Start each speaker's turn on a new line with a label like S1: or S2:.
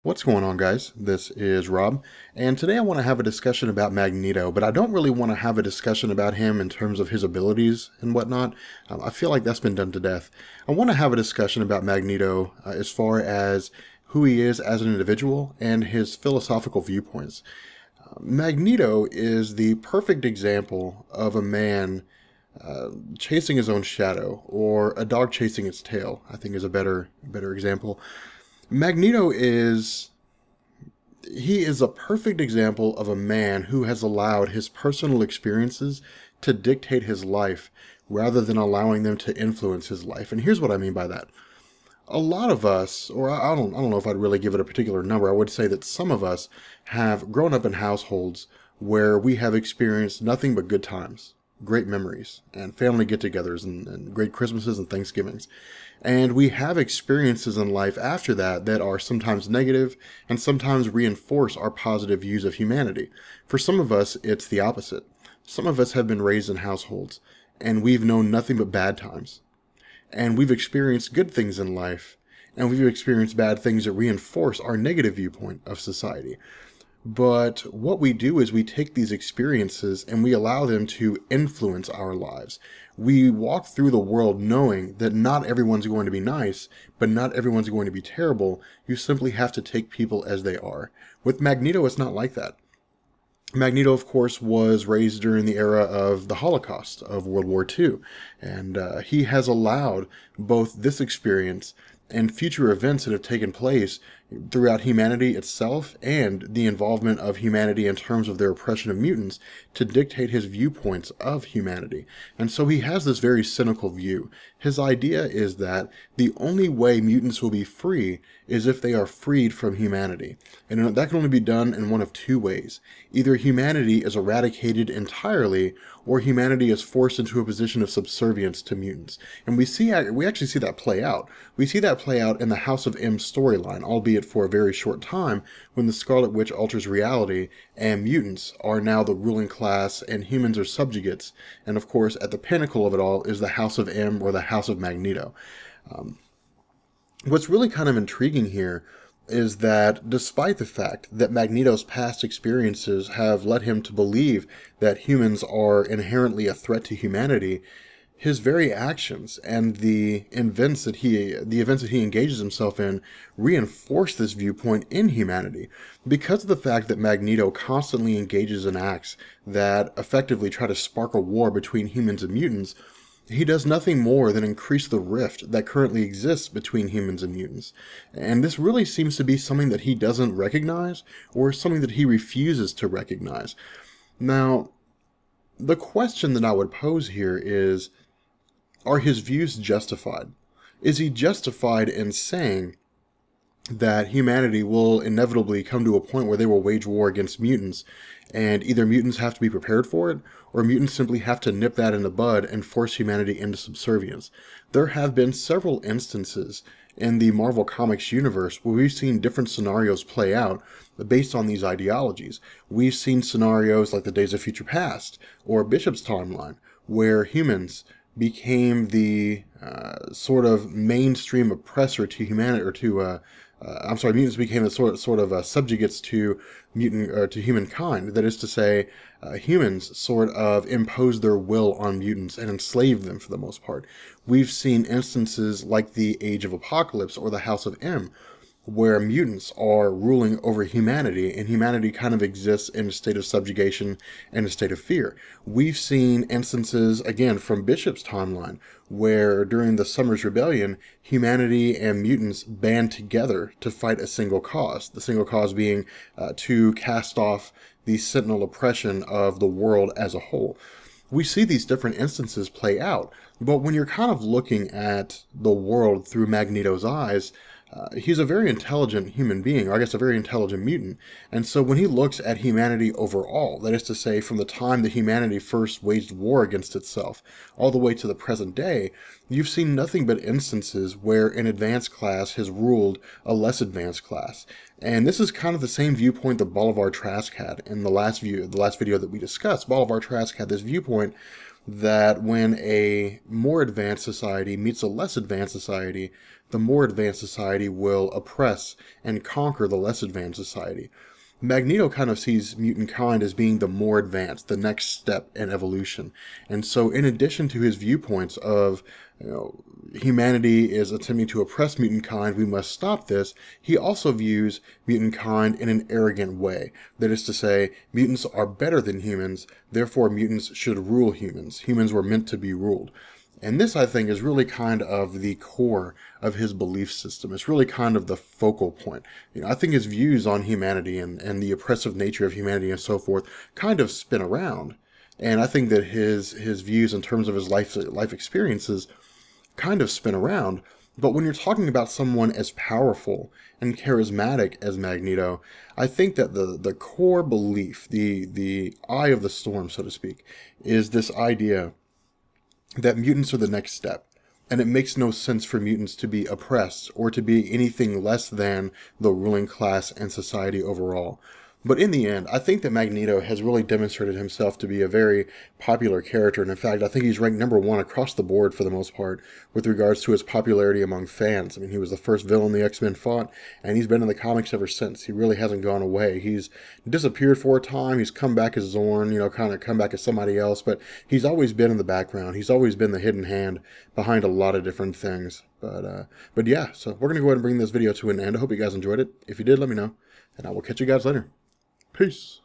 S1: What's going on, guys? This is Rob, and today I want to have a discussion about Magneto, but I don't really want to have a discussion about him in terms of his abilities and whatnot. I feel like that's been done to death. I want to have a discussion about Magneto as far as who he is as an individual and his philosophical viewpoints. Magneto is the perfect example of a man chasing his own shadow, or a dog chasing its tail, I think is a better example. Magneto he is a perfect example of a man who has allowed his personal experiences to dictate his life rather than allowing them to influence his life. And here's what I mean by that. A lot of us, or I don't know if I'd really give it a particular number, I would say that some of us have grown up in households where we have experienced nothing but good times, great memories, and family get-togethers, and great Christmases and Thanksgivings. And we have experiences in life after that that are sometimes negative and sometimes reinforce our positive views of humanity. For some of us, it's the opposite. Some of us have been raised in households and we've known nothing but bad times. And we've experienced good things in life, and we've experienced bad things that reinforce our negative viewpoint of society. But what we do is we take these experiences and we allow them to influence our lives. We walk through the world knowing that not everyone's going to be nice, but not everyone's going to be terrible. You simply have to take people as they are. With Magneto, it's not like that. Magneto, of course, was raised during the era of the Holocaust, of World War II, and he has allowed both this experience and future events that have taken place throughout humanity itself and the involvement of humanity in terms of their oppression of mutants to dictate his viewpoints of humanity. And so he has this very cynical view. His idea is that the only way mutants will be free is if they are freed from humanity. And that can only be done in one of two ways. Either humanity is eradicated entirely, or humanity is forced into a position of subservience to mutants. And we actually see that play out. We see that play out in the House of M storyline, albeit for a very short time, when the Scarlet Witch alters reality and mutants are now the ruling class and humans are subjugates. And of course, at the pinnacle of it all is the House of M, or the House of Magneto. What's really kind of intriguing here is that despite the fact that Magneto's past experiences have led him to believe that humans are inherently a threat to humanity, his very actions and the events that he engages himself in reinforce this viewpoint in humanity. Because of the fact that Magneto constantly engages in acts that effectively try to spark a war between humans and mutants, he does nothing more than increase the rift that currently exists between humans and mutants. And this really seems to be something that he doesn't recognize, or something that he refuses to recognize. Now, the question that I would pose here is, are his views justified? Is he justified in saying that humanity will inevitably come to a point where they will wage war against mutants, and either mutants have to be prepared for it, or mutants simply have to nip that in the bud and force humanity into subservience? There have been several instances in the Marvel Comics universe where we've seen different scenarios play out based on these ideologies. We've seen scenarios like the Days of Future Past, or Bishop's timeline, where humans became the sort of mainstream oppressor to humanity, or to mutants became the sort of subjugates to humankind. That is to say, humans sort of imposed their will on mutants and enslaved them for the most part. We've seen instances like the Age of Apocalypse, or the House of M, where mutants are ruling over humanity, and humanity kind of exists in a state of subjugation and a state of fear. We've seen instances, again, from Bishop's timeline, where during the Summer's Rebellion, humanity and mutants band together to fight a single cause. The single cause being to cast off the Sentinel oppression of the world as a whole. We see these different instances play out, but when you're kind of looking at the world through Magneto's eyes, he's a very intelligent human being, or I guess a very intelligent mutant. And so when he looks at humanity overall, that is to say, from the time that humanity first waged war against itself, all the way to the present day, you've seen nothing but instances where an advanced class has ruled a less advanced class. And this is kind of the same viewpoint that Bolivar Trask had in the last video that we discussed. Bolivar Trask had this viewpoint that when a more advanced society meets a less advanced society, the more advanced society will oppress and conquer the less advanced society. Magneto kind of sees mutant kind as being the more advanced, the next step in evolution. And so in addition to his viewpoints of, humanity is attempting to oppress mutant kind, we must stop this, he also views mutant kind in an arrogant way. That is to say, mutants are better than humans, therefore mutants should rule humans. Humans were meant to be ruled. And this, I think, is really kind of the core of his belief system. It's really kind of the focal point. I think his views on humanity and the oppressive nature of humanity and so forth kind of spin around. And I think that his views in terms of his life experiences kind of spin around. But when you're talking about someone as powerful and charismatic as Magneto, I think that the core belief, the eye of the storm, so to speak, is this idea that mutants are the next step, and it makes no sense for mutants to be oppressed or to be anything less than the ruling class and society overall. But in the end, I think that Magneto has really demonstrated himself to be a very popular character, and in fact, I think he's ranked #1 across the board for the most part with regards to his popularity among fans. I mean, he was the first villain the X-Men fought, and he's been in the comics ever since. He really hasn't gone away. He's disappeared for a time, he's come back as Zorn, kind of come back as somebody else, but he's always been in the background. He's always been the hidden hand behind a lot of different things. But yeah, so we're going to go ahead and bring this video to an end. I hope you guys enjoyed it. If you did, let me know, and I will catch you guys later. Peace.